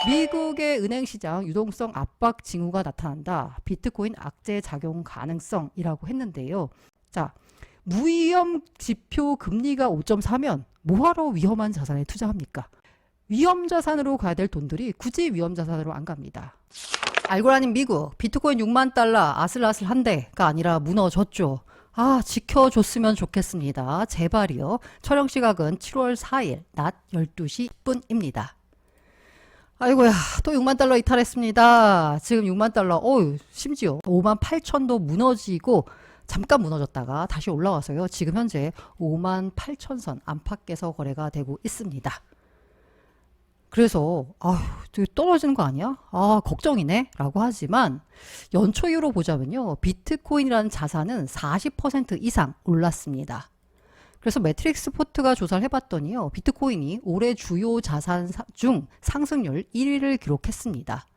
미국의 은행시장 유동성 압박 징후가 나타난다. 비트코인 악재 작용 가능성이라고 했는데요. 자, 무위험 지표 금리가 5.4면 뭐하러 위험한 자산에 투자합니까? 위험 자산으로 가야 될 돈들이 굳이 위험 자산으로 안 갑니다. 알고라님 미국 비트코인 6만 달러 아슬아슬한데가 아니라 무너졌죠. 지켜줬으면 좋겠습니다. 제발이요. 촬영 시각은 7월 4일 낮 12시 10분입니다. 아이고야, 또 6만 달러 이탈했습니다. 지금 6만 달러, 심지어 5만 8천도 무너지고 잠깐 무너졌다가 다시 올라와서요. 지금 현재 5만 8천 선 안팎에서 거래가 되고 있습니다. 그래서 떨어지는 거 아니야? 걱정이네 라고 하지만 연초 이후로 보자면요. 비트코인이라는 자산은 40% 이상 올랐습니다. 그래서 매트릭스 포트가 조사를 해봤더니요. 비트코인이 올해 주요 자산 중 상승률 1위를 기록했습니다.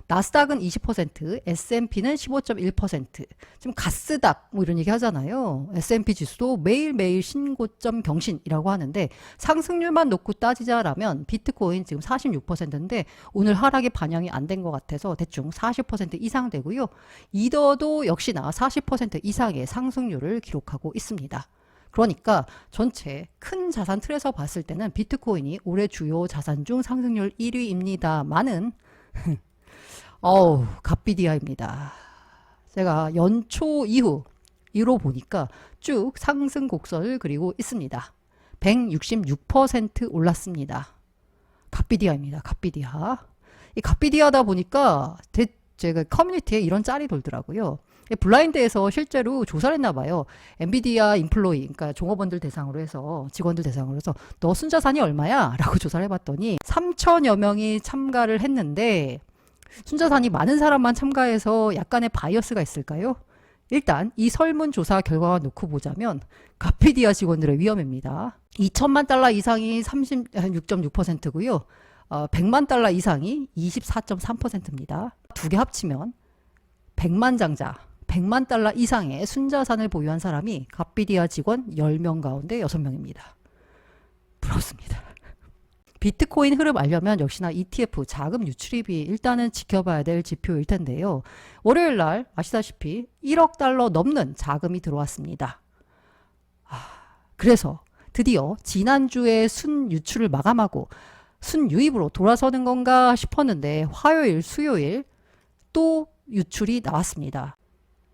나스닥은 20%, S&P는 15.1%. 지금 가스닥 뭐 이런 얘기 하잖아요. S&P 지수도 매일매일 신고점 경신이라고 하는데 상승률만 놓고 따지자라면 비트코인 지금 46%인데 오늘 하락이 반영이 안 된 것 같아서 대충 40% 이상 되고요. 이더도 역시나 40% 이상의 상승률을 기록하고 있습니다. 그러니까 전체 큰 자산 틀에서 봤을 때는 비트코인이 올해 주요 자산 중 상승률 1위입니다만은 갓비디아입니다. 제가 연초 이후로 보니까 쭉 상승 곡선을 그리고 있습니다. 166% 올랐습니다. 갓비디아입니다. 갓비디아. 이 갓비디아다 보니까 제가 커뮤니티에 이런 짤이 돌더라고요. 블라인드에서 실제로 조사를 했나 봐요. 엔비디아 인플로이, 그러니까 종업원들 대상으로 해서 직원들 대상으로 해서 너 순자산이 얼마야? 라고 조사를 해봤더니 3천여 명이 참가를 했는데 순자산이 많은 사람만 참가해서 약간의 바이어스가 있을까요? 일단 이 설문조사 결과만 놓고 보자면 갓피디아 직원들의 위험입니다. 2천만 달러 이상이 36.6%고요. 100만 달러 이상이 24.3%입니다. 두 개 합치면 100만 장자, 100만 달러 이상의 순자산을 보유한 사람이 갓비디아 직원 10명 가운데 6명입니다. 부럽습니다. 비트코인 흐름 알려면 역시나 ETF 자금 유출입이 일단은 지켜봐야 될 지표일 텐데요. 월요일 날 아시다시피 1억 달러 넘는 자금이 들어왔습니다. 그래서 드디어 지난주에 순 유출을 마감하고 순 유입으로 돌아서는 건가 싶었는데 화요일, 수요일 또 유출이 나왔습니다.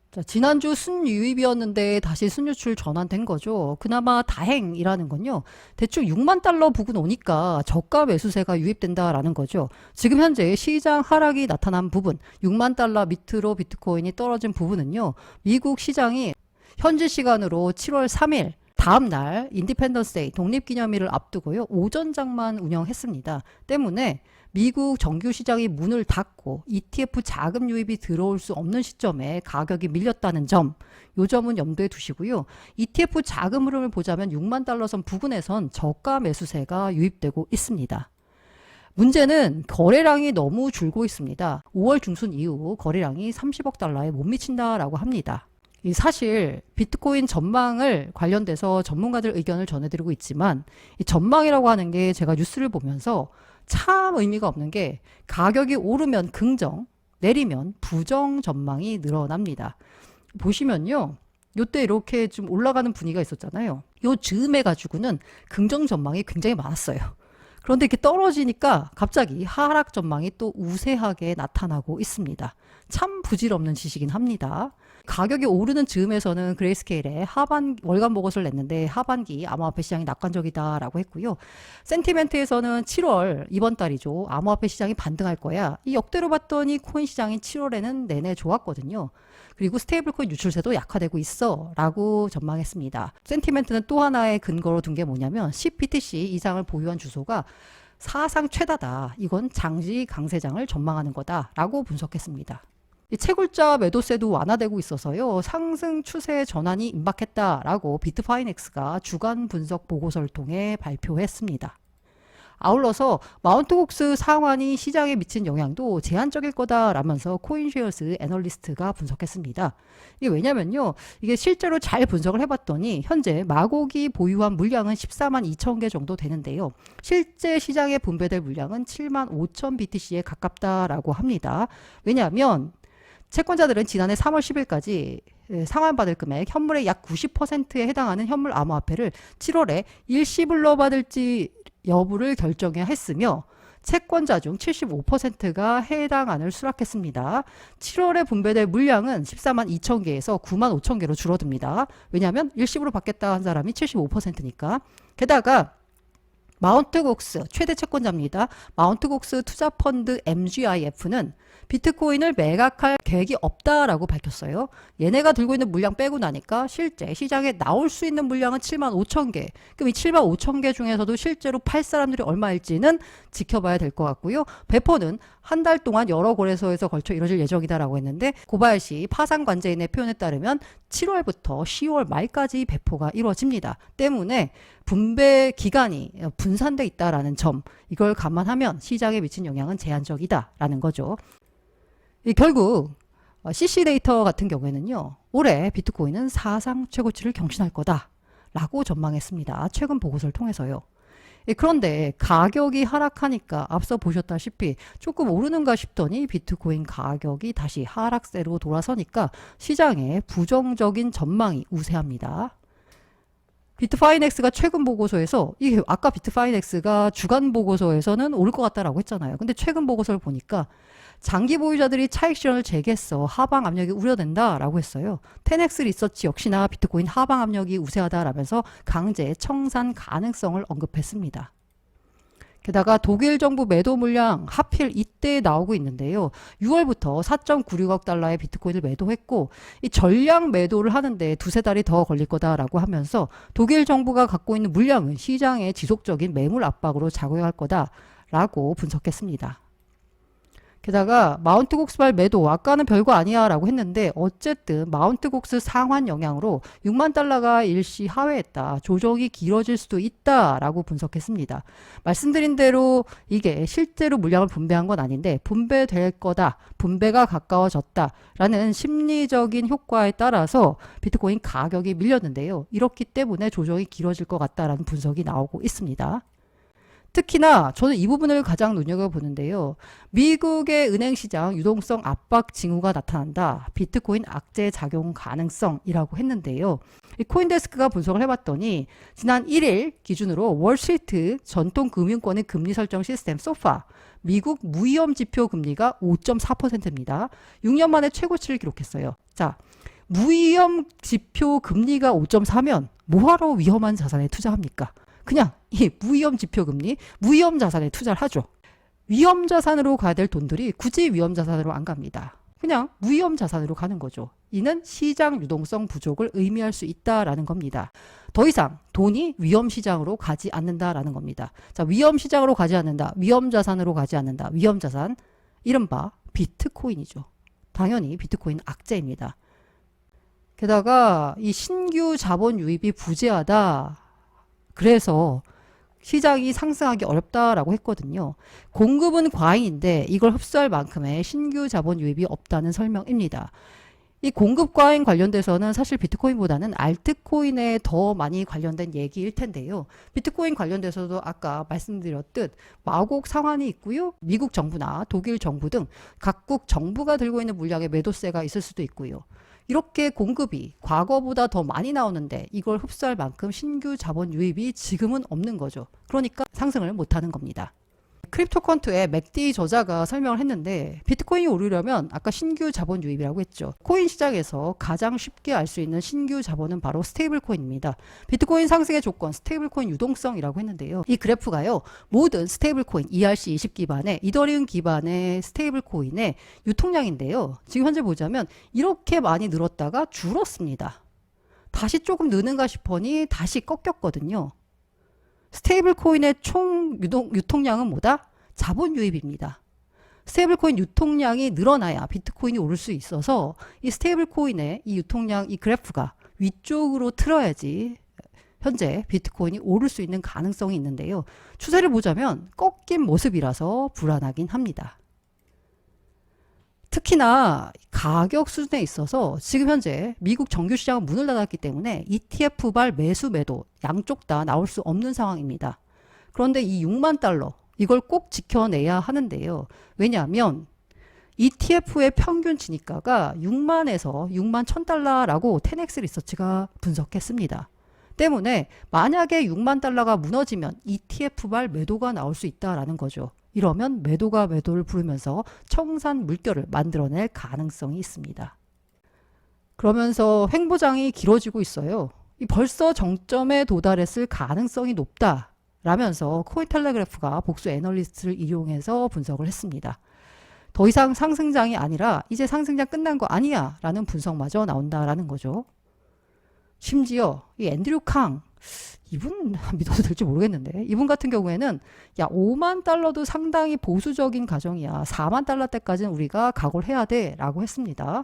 자, 지난주 순유입이었는데 다시 순유출 전환된 거죠. 그나마 다행이라는 건요. 대충 6만 달러 부근 오니까 저가 매수세가 유입된다라는 거죠. 지금 현재 시장 하락이 나타난 부분, 6만 달러 밑으로 비트코인이 떨어진 부분은요. 미국 시장이 현지 시간으로 7월 3일 다음 날 인디펜던스 데이 독립기념일을 앞두고요. 오전장만 운영했습니다. 때문에 미국 정규 시장이 문을 닫고 ETF 자금 유입이 들어올 수 없는 시점에 가격이 밀렸다는 점, 요 점은 염두에 두시고요. ETF 자금 흐름을 보자면 6만 달러 선 부근에선 저가 매수세가 유입되고 있습니다. 문제는 거래량이 너무 줄고 있습니다. 5월 중순 이후 거래량이 30억 달러에 못 미친다라고 합니다. 사실 비트코인 전망을 관련돼서 전문가들 의견을 전해드리고 있지만 이 전망이라고 하는 게 제가 뉴스를 보면서 참 의미가 없는 게 가격이 오르면 긍정, 내리면 부정 전망이 늘어납니다. 보시면요. 요때 이렇게 좀 올라가는 분위기가 있었잖아요. 요 즈음에 가지고는 긍정 전망이 굉장히 많았어요. 그런데 이렇게 떨어지니까 갑자기 하락 전망이 또 우세하게 나타나고 있습니다. 참 부질없는 짓이긴 합니다. 가격이 오르는 즈음에서는 그레이스케일에 월간 보고서를 냈는데 하반기 암호화폐 시장이 낙관적이다라고 했고요. 센티멘트에서는 7월 이번 달이죠. 암호화폐 시장이 반등할 거야. 이 역대로 봤더니 코인 시장이 7월에는 내내 좋았거든요. 그리고 스테이블 코인 유출세도 약화되고 있어 라고 전망했습니다. 센티멘트는 또 하나의 근거로 둔 게 뭐냐면 10BTC 이상을 보유한 주소가 사상 최다다. 이건 장시 강세장을 전망하는 거다라고 분석했습니다. 이 채굴자 매도세도 완화되고 있어서요. 상승 추세 전환이 임박했다라고 비트파이넥스가 주간 분석 보고서를 통해 발표했습니다. 아울러서 마운트 곡스 상환이 시장에 미친 영향도 제한적일 거다라면서 코인쉐어스 애널리스트가 분석했습니다. 이게 왜냐면요, 이게 실제로 잘 분석을 해봤더니 현재 마곡이 보유한 물량은 14만 2천 개 정도 되는데요. 실제 시장에 분배될 물량은 7만 5천 BTC에 가깝다라고 합니다. 왜냐하면 채권자들은 지난해 3월 10일까지 상환받을 금액 현물의 약 90%에 해당하는 현물 암호화폐를 7월에 일시불로 받을지 여부를 결정해야 했으며 채권자 중 75%가 해당안을 수락했습니다. 7월에 분배될 물량은 14만 2천 개에서 9만 5천 개로 줄어듭니다. 왜냐하면 일시불로 받겠다 한 사람이 75%니까. 게다가 마운트곡스 최대 채권자입니다. 마운트곡스 투자펀드 MGIF는 비트코인을 매각할 계획이 없다라고 밝혔어요. 얘네가 들고 있는 물량 빼고 나니까 실제 시장에 나올 수 있는 물량은 7만 5천 개. 그럼 이 7만 5천 개 중에서도 실제로 팔 사람들이 얼마일지는 지켜봐야 될 것 같고요. 배포는 한 달 동안 여러 거래소에서 걸쳐 이뤄질 예정이다라고 했는데 고바야시 파산 관제인의 표현에 따르면 7월부터 10월 말까지 배포가 이루어집니다. 때문에 분배 기간이 분산돼 있다라는 점, 이걸 감안하면 시장에 미친 영향은 제한적이다라는 거죠. 결국 CC데이터 같은 경우에는요, 올해 비트코인은 사상 최고치를 경신할 거다라고 전망했습니다. 최근 보고서를 통해서요. 그런데 가격이 하락하니까 앞서 보셨다시피 조금 오르는가 싶더니 비트코인 가격이 다시 하락세로 돌아서니까 시장에 부정적인 전망이 우세합니다. 비트파이넥스가 최근 보고서에서, 이게 아까 비트파이넥스가 주간 보고서에서는 오를 것 같다라고 했잖아요. 근데 최근 보고서를 보니까 장기 보유자들이 차익 실현을 재개했어. 하방 압력이 우려된다라고 했어요. 테넥스 리서치 역시나 비트코인 하방 압력이 우세하다라면서 강제 청산 가능성을 언급했습니다. 게다가 독일 정부 매도 물량 하필 이때 나오고 있는데요. 6월부터 4.96억 달러의 비트코인을 매도했고 이 전량 매도를 하는데 두세 달이 더 걸릴 거다라고 하면서 독일 정부가 갖고 있는 물량은 시장의 지속적인 매물 압박으로 작용할 거다라고 분석했습니다. 게다가 마운트곡스발 매도 아까는 별거 아니야 라고 했는데 어쨌든 마운트곡스 상환 영향으로 6만 달러가 일시 하회했다. 조정이 길어질 수도 있다 라고 분석했습니다. 말씀드린 대로 이게 실제로 물량을 분배한 건 아닌데 분배될 거다. 분배가 가까워졌다 라는 심리적인 효과에 따라서 비트코인 가격이 밀렸는데요. 이렇기 때문에 조정이 길어질 것 같다라는 분석이 나오고 있습니다. 특히나 저는 이 부분을 가장 눈여겨보는데요. 미국의 은행시장 유동성 압박 징후가 나타난다. 비트코인 악재 작용 가능성이라고 했는데요. 이 코인데스크가 분석을 해봤더니 지난 1일 기준으로 월스트리트 전통금융권의 금리 설정 시스템 소파 미국 무위험 지표 금리가 5.4%입니다. 6년 만에 최고치를 기록했어요. 자, 무위험 지표 금리가 5.4면 뭐하러 위험한 자산에 투자합니까? 그냥 이 무위험 지표 금리, 무위험 자산에 투자를 하죠. 위험 자산으로 가야 될 돈들이 굳이 위험 자산으로 안 갑니다. 그냥 무위험 자산으로 가는 거죠. 이는 시장 유동성 부족을 의미할 수 있다라는 겁니다. 더 이상 돈이 위험 시장으로 가지 않는다라는 겁니다. 자, 위험 시장으로 가지 않는다. 위험 자산으로 가지 않는다. 위험 자산, 이른바 비트코인이죠. 당연히 비트코인 악재입니다. 게다가 이 신규 자본 유입이 부재하다. 그래서 시장이 상승하기 어렵다라고 했거든요. 공급은 과잉인데 이걸 흡수할 만큼의 신규 자본 유입이 없다는 설명입니다. 이 공급 과잉 관련돼서는 사실 비트코인보다는 알트코인에 더 많이 관련된 얘기일 텐데요. 비트코인 관련돼서도 아까 말씀드렸듯 마곡 상환이 있고요. 미국 정부나 독일 정부 등 각국 정부가 들고 있는 물량의 매도세가 있을 수도 있고요. 이렇게 공급이 과거보다 더 많이 나오는데 이걸 흡수할 만큼 신규 자본 유입이 지금은 없는 거죠. 그러니까 상승을 못하는 겁니다. 크립토컨트의 맥디 저자가 설명을 했는데 비트코인이 오르려면 아까 신규 자본 유입이라고 했죠. 코인 시장에서 가장 쉽게 알 수 있는 신규 자본은 바로 스테이블 코인입니다. 비트코인 상승의 조건 스테이블 코인 유동성이라고 했는데요. 이 그래프가요. 모든 스테이블 코인 ERC20 기반의 이더리움 기반의 스테이블 코인의 유통량인데요. 지금 현재 보자면 이렇게 많이 늘었다가 줄었습니다. 다시 조금 느는가 싶으니 다시 꺾였거든요. 스테이블 코인의 총 유통량은 뭐다? 자본 유입입니다. 스테이블 코인 유통량이 늘어나야 비트코인이 오를 수 있어서 이 스테이블 코인의 이 유통량 이 그래프가 위쪽으로 틀어야지 현재 비트코인이 오를 수 있는 가능성이 있는데요. 추세를 보자면 꺾인 모습이라서 불안하긴 합니다. 특히나 가격 수준에 있어서 지금 현재 미국 정규 시장은 문을 닫았기 때문에 ETF발 매수 매도 양쪽 다 나올 수 없는 상황입니다. 그런데 이 6만 달러 이걸 꼭 지켜내야 하는데요. 왜냐하면 ETF의 평균 진입가가 6만에서 6만 1000달러라고 10X 리서치가 분석했습니다. 때문에 만약에 6만 달러가 무너지면 ETF발 매도가 나올 수 있다라는 거죠. 이러면 매도가 매도를 부르면서 청산 물결을 만들어낼 가능성이 있습니다. 그러면서 횡보장이 길어지고 있어요. 벌써 정점에 도달했을 가능성이 높다라면서 코인텔레그래프가 복수 애널리스트를 이용해서 분석을 했습니다. 더 이상 상승장이 아니라 이제 상승장 끝난 거 아니야 라는 분석마저 나온다라는 거죠. 심지어 이 앤드류 캉 이분 믿어도 될지 모르겠는데 이분 같은 경우에는 야 5만 달러도 상당히 보수적인 가정이야. 4만 달러대까지는 우리가 각오를 해야 돼 라고 했습니다.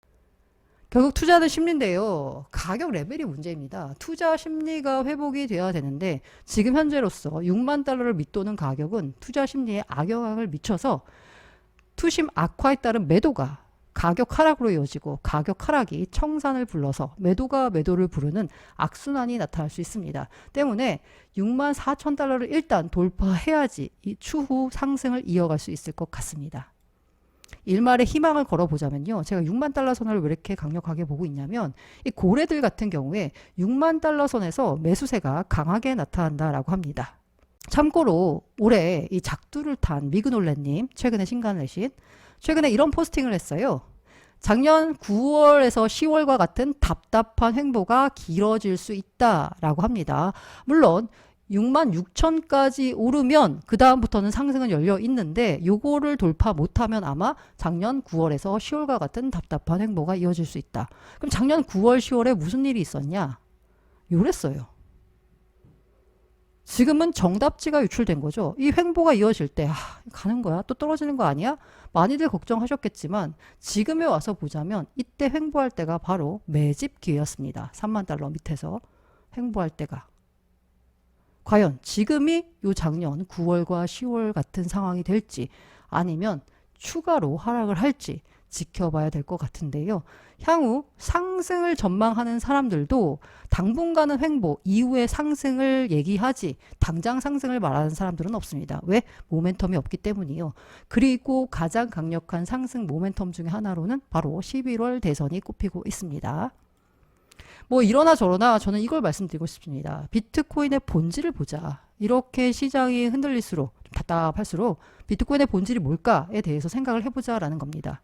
결국 투자는 심리인데요. 가격 레벨이 문제입니다. 투자 심리가 회복이 돼야 되는데 지금 현재로서 6만 달러를 밑도는 가격은 투자 심리에 악영향을 미쳐서 투심 악화에 따른 매도가 가격 하락으로 이어지고 가격 하락이 청산을 불러서 매도가 매도를 부르는 악순환이 나타날 수 있습니다. 때문에 6만 4천 달러를 일단 돌파해야지 이 추후 상승을 이어갈 수 있을 것 같습니다. 일말의 희망을 걸어보자면요. 제가 6만 달러 선을 왜 이렇게 강력하게 보고 있냐면 이 고래들 같은 경우에 6만 달러 선에서 매수세가 강하게 나타난다라고 합니다. 참고로 올해 이 작두를 탄 미그놀레님 최근에 신간을 내신 최근에 이런 포스팅을 했어요. 작년 9월에서 10월과 같은 답답한 횡보가 길어질 수 있다라고 합니다. 물론 6만 6천까지 오르면 그 다음부터는 상승은 열려 있는데 요거를 돌파 못하면 아마 작년 9월에서 10월과 같은 답답한 횡보가 이어질 수 있다. 그럼 작년 9월 10월에 무슨 일이 있었냐? 요랬어요. 지금은 정답지가 유출된 거죠. 이 횡보가 이어질 때 가는 거야? 또 떨어지는 거 아니야? 많이들 걱정하셨겠지만 지금에 와서 보자면 이때 횡보할 때가 바로 매집 기회였습니다. 3만 달러 밑에서 횡보할 때가. 과연 지금이 요 작년 9월과 10월 같은 상황이 될지 아니면 추가로 하락을 할지 지켜봐야 될 것 같은데요. 향후 상승을 전망하는 사람들도 당분간은 횡보 이후에 상승을 얘기하지 당장 상승을 말하는 사람들은 없습니다. 왜? 모멘텀이 없기 때문이요. 그리고 가장 강력한 상승 모멘텀 중에 하나로는 바로 11월 대선이 꼽히고 있습니다. 뭐 이러나 저러나 저는 이걸 말씀드리고 싶습니다. 비트코인의 본질을 보자. 이렇게 시장이 흔들릴수록 좀 답답할수록 비트코인의 본질이 뭘까에 대해서 생각을 해보자라는 겁니다.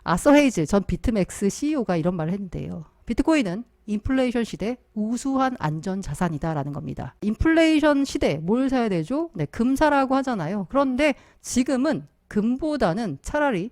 아서 헤이즈 전 비트맥스 CEO가 이런 말을 했는데요. 비트코인은 인플레이션 시대 우수한 안전자산이다 라는 겁니다. 인플레이션 시대 뭘 사야 되죠? 네, 금 사라고 하잖아요. 그런데 지금은 금보다는 차라리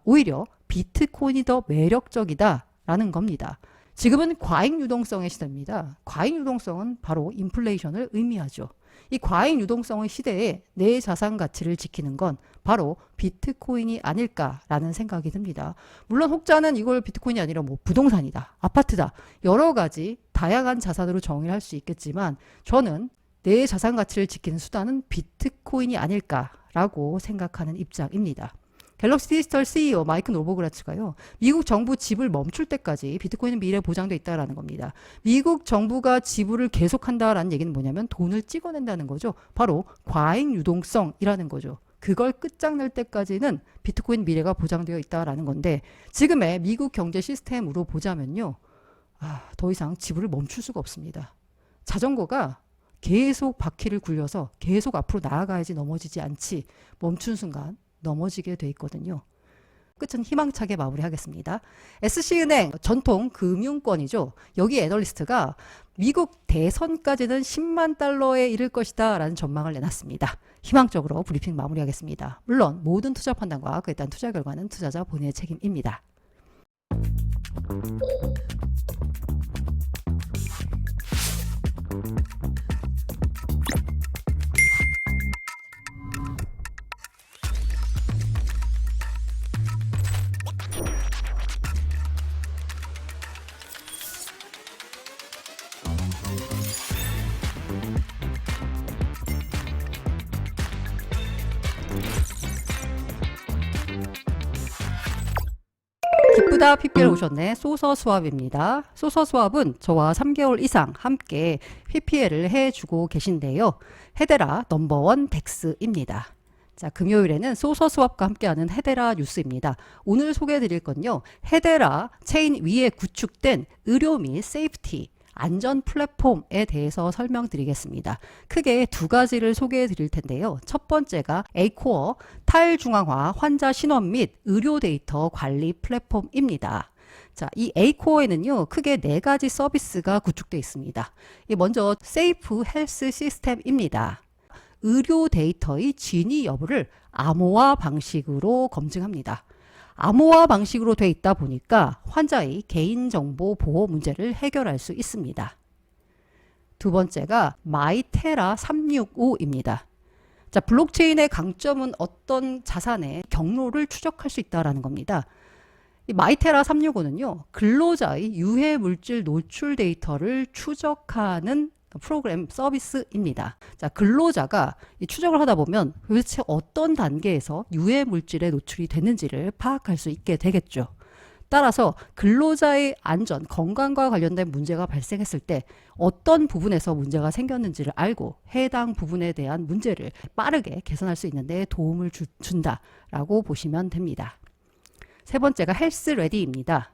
오히려 비트코인이 더 매력적이다 라는 겁니다. 지금은 과잉 유동성의 시대입니다. 과잉 유동성은 바로 인플레이션을 의미하죠. 이 과잉 유동성의 시대에 내 자산 가치를 지키는 건 바로 비트코인이 아닐까라는 생각이 듭니다. 물론 혹자는 이걸 비트코인이 아니라 뭐 부동산이다, 아파트다, 여러 가지 다양한 자산으로 정의를 할 수 있겠지만 저는 내 자산 가치를 지키는 수단은 비트코인이 아닐까라고 생각하는 입장입니다. 갤럭시 디지털 CEO 마이크 노보그라츠가요. 미국 정부 지불 멈출 때까지 비트코인은 미래 보장돼 있다라는 겁니다. 미국 정부가 지불을 계속한다라는 얘기는 뭐냐면 돈을 찍어낸다는 거죠. 바로 과잉 유동성이라는 거죠. 그걸 끝장낼 때까지는 비트코인 미래가 보장되어 있다라는 건데 지금의 미국 경제 시스템으로 보자면요. 더 이상 지불을 멈출 수가 없습니다. 자전거가 계속 바퀴를 굴려서 계속 앞으로 나아가야지 넘어지지 않지 멈춘 순간 넘어지게 돼 있거든요. 끝은 희망차게 마무리하겠습니다. SC은행 전통 금융권이죠. 여기 애널리스트가 미국 대선까지는 10만 달러에 이를 것이다 라는 전망을 내놨습니다. 희망적으로 브리핑 마무리하겠습니다. 물론 모든 투자 판단과 그에 따른 투자 결과는 투자자 본인의 책임입니다. 오다 PPL 오셨네. 소서 수합입니다. 소서 수합은 저와 3개월 이상 함께 PPL을 해주고 계신데요. 헤데라 넘버원 덱스입니다. 자, 금요일에는 소서 수합과 함께하는 헤데라 뉴스입니다. 오늘 소개해드릴 건요. 헤데라 체인 위에 구축된 의료 및 세이프티 안전 플랫폼에 대해서 설명드리겠습니다. 크게 두 가지를 소개해 드릴 텐데요. 첫 번째가 A코어 탈중앙화 환자 신원 및 의료 데이터 관리 플랫폼입니다. 자, 이 A코어에는요, 크게 네 가지 서비스가 구축되어 있습니다. 먼저 세이프 헬스 시스템입니다. 의료 데이터의 진위 여부를 암호화 방식으로 검증합니다. 암호화 방식으로 돼 있다 보니까 환자의 개인정보 보호 문제를 해결할 수 있습니다. 두 번째가 마이테라 365입니다. 자, 블록체인의 강점은 어떤 자산의 경로를 추적할 수 있다는 겁니다. 이 마이테라 365는요, 근로자의 유해 물질 노출 데이터를 추적하는 프로그램 서비스입니다. 자, 근로자가 이 추적을 하다 보면 도대체 어떤 단계에서 유해 물질에 노출이 됐는지를 파악할 수 있게 되겠죠. 따라서 근로자의 안전, 건강과 관련된 문제가 발생했을 때 어떤 부분에서 문제가 생겼는지를 알고 해당 부분에 대한 문제를 빠르게 개선할 수 있는 데 도움을 준다라고 보시면 됩니다. 세 번째가 헬스레디입니다.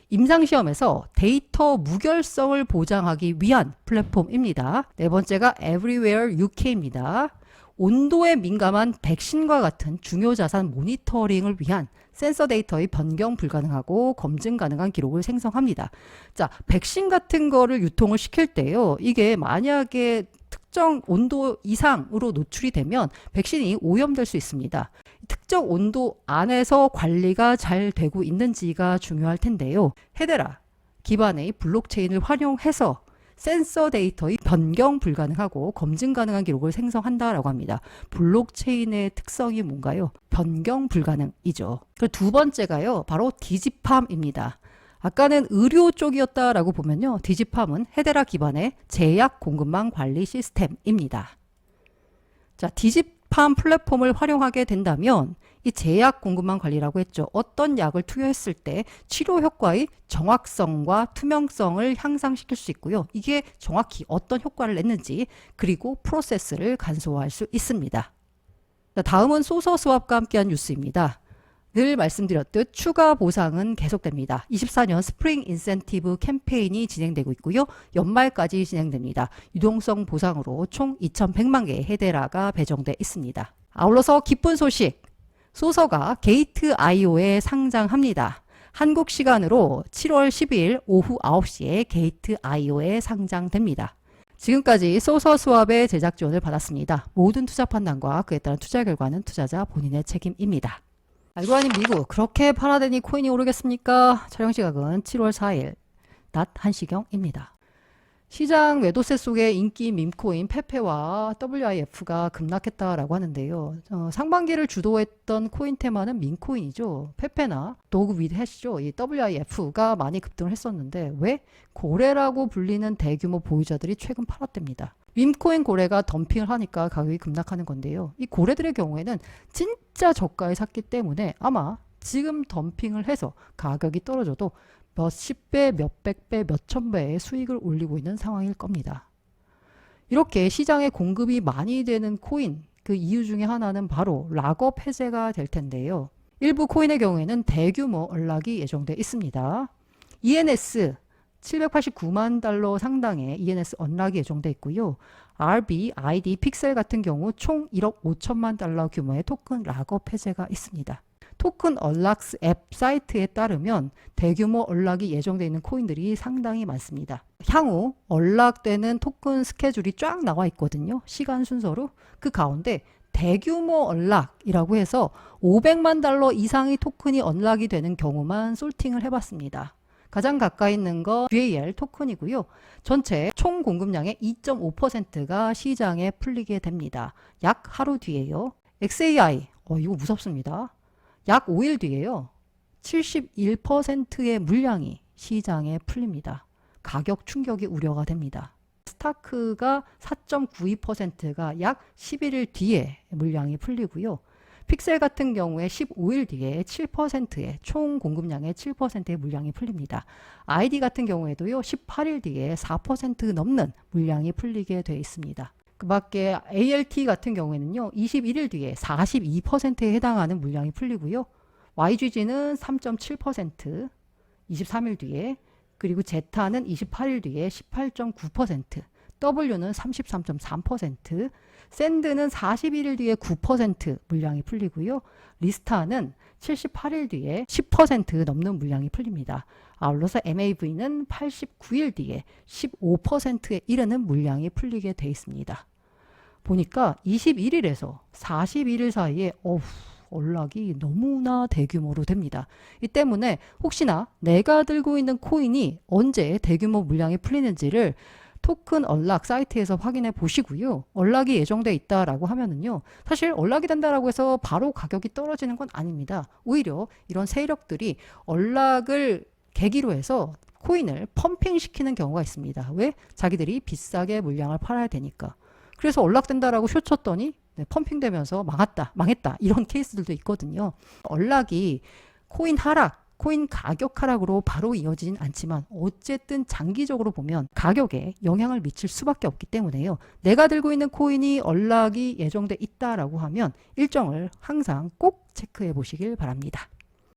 임상시험에서 데이터 무결성을 보장하기 위한 플랫폼입니다. 네 번째가 Everywhere UK입니다. 온도에 민감한 백신과 같은 중요 자산 모니터링을 위한 센서 데이터의 변경 불가능하고 검증 가능한 기록을 생성합니다. 자, 백신 같은 거를 유통을 시킬 때요. 이게 만약에 특정 온도 이상으로 노출이 되면 백신이 오염될 수 있습니다. 특정 온도 안에서 관리가 잘 되고 있는지가 중요할 텐데요. 헤데라 기반의 블록체인을 활용해서 센서 데이터의 변경 불가능하고 검증 가능한 기록을 생성한다라고 합니다. 블록체인의 특성이 뭔가요? 변경 불가능이죠. 그리고 두 번째가요, 바로 디지팜입니다. 아까는 의료 쪽이었다라고 보면요, 디지팜은 헤데라 기반의 제약 공급망 관리 시스템입니다. 자, 디지팜 플랫폼을 활용하게 된다면 이 제약 공급망 관리라고 했죠. 어떤 약을 투여했을 때 치료 효과의 정확성과 투명성을 향상시킬 수 있고요. 이게 정확히 어떤 효과를 냈는지 그리고 프로세스를 간소화할 수 있습니다. 자, 다음은 소서 수합과 함께한 뉴스입니다. 늘 말씀드렸듯 추가 보상은 계속됩니다. 24년 스프링 인센티브 캠페인이 진행되고 있고요. 연말까지 진행됩니다. 유동성 보상으로 총 2,100만 개의 헤데라가 배정돼 있습니다. 아울러서 기쁜 소식, 소서가 게이트.io에 상장합니다. 한국 시간으로 7월 12일 오후 9시에 게이트.io에 상장됩니다. 지금까지 소서 수합의 제작 지원을 받았습니다. 모든 투자 판단과 그에 따른 투자 결과는 투자자 본인의 책임입니다. 알고 아닌 미국, 그렇게 팔아대니 코인이 오르겠습니까? 촬영 시각은 7월 4일 낮 1시경입니다. 시장 매도세 속에 인기 밈코인 페페와 WIF가 급락했다라고 하는데요. 상반기를 주도했던 코인 테마는 밈코인이죠. 페페나 도그 위드 해시죠. 이 WIF가 많이 급등을 했었는데 왜? 고래라고 불리는 대규모 보유자들이 최근 팔았답니다. 밈코인 고래가 덤핑을 하니까 가격이 급락하는 건데요. 이 고래들의 경우에는 진짜 저가에 샀기 때문에 아마 지금 덤핑을 해서 가격이 떨어져도 몇십 배, 몇백 배, 몇천 배의 수익을 올리고 있는 상황일 겁니다. 이렇게 시장에 공급이 많이 되는 코인, 그 이유 중에 하나는 바로 락업 해제가 될 텐데요. 일부 코인의 경우에는 대규모 언락이 예정돼 있습니다. ENS 789만 달러 상당의 ENS 언락이 예정돼 있고요. RB, ID, 픽셀 같은 경우 총 1억 5천만 달러 규모의 토큰 락업 해제가 있습니다. 토큰 언락스 앱 사이트에 따르면 대규모 언락이 예정되어 있는 코인들이 상당히 많습니다. 향후 언락되는 토큰 스케줄이 쫙 나와 있거든요. 시간 순서로. 그 가운데 대규모 언락이라고 해서 500만 달러 이상의 토큰이 언락이 되는 경우만 솔팅을 해봤습니다. 가장 가까이 있는 거 GAL 토큰이고요. 전체 총 공급량의 2.5%가 시장에 풀리게 됩니다. 약 하루 뒤에요. XAI, 이거 무섭습니다. 약 5일 뒤에요. 71%의 물량이 시장에 풀립니다. 가격 충격이 우려가 됩니다. 스타크가 4.92%가 약 11일 뒤에 물량이 풀리고요. 픽셀 같은 경우에 15일 뒤에 7%의 총 공급량의 7%의 물량이 풀립니다. 아이디 같은 경우에도요, 18일 뒤에 4% 넘는 물량이 풀리게 되어 있습니다. 그 밖에 ALT 같은 경우에는요, 21일 뒤에 42%에 해당하는 물량이 풀리고요. YGG는 3.7%, 23일 뒤에, 그리고 제타는 28일 뒤에 18.9%, W는 33.3%, 샌드는 41일 뒤에 9% 물량이 풀리고요. 리스타는 78일 뒤에 10% 넘는 물량이 풀립니다. 아울러서 MAV는 89일 뒤에 15%에 이르는 물량이 풀리게 돼 있습니다. 보니까 21일에서 41일 사이에 언락이 너무나 대규모로 됩니다. 이 때문에 혹시나 내가 들고 있는 코인이 언제 대규모 물량이 풀리는지를 토큰 언락 사이트에서 확인해 보시고요. 언락이 예정돼 있다라고 하면은요. 사실 언락이 된다라고 해서 바로 가격이 떨어지는 건 아닙니다. 오히려 이런 세력들이 언락을 계기로 해서 코인을 펌핑시키는 경우가 있습니다. 왜? 자기들이 비싸게 물량을 팔아야 되니까. 그래서 언락된다라고 쇼 쳤더니 펌핑되면서 망했다 이런 케이스들도 있거든요. 언락이 코인 하락, 코인 가격 하락으로 바로 이어지진 않지만 어쨌든 장기적으로 보면 가격에 영향을 미칠 수밖에 없기 때문에요. 내가 들고 있는 코인이 언락이 예정돼 있다라고 하면 일정을 항상 꼭 체크해 보시길 바랍니다.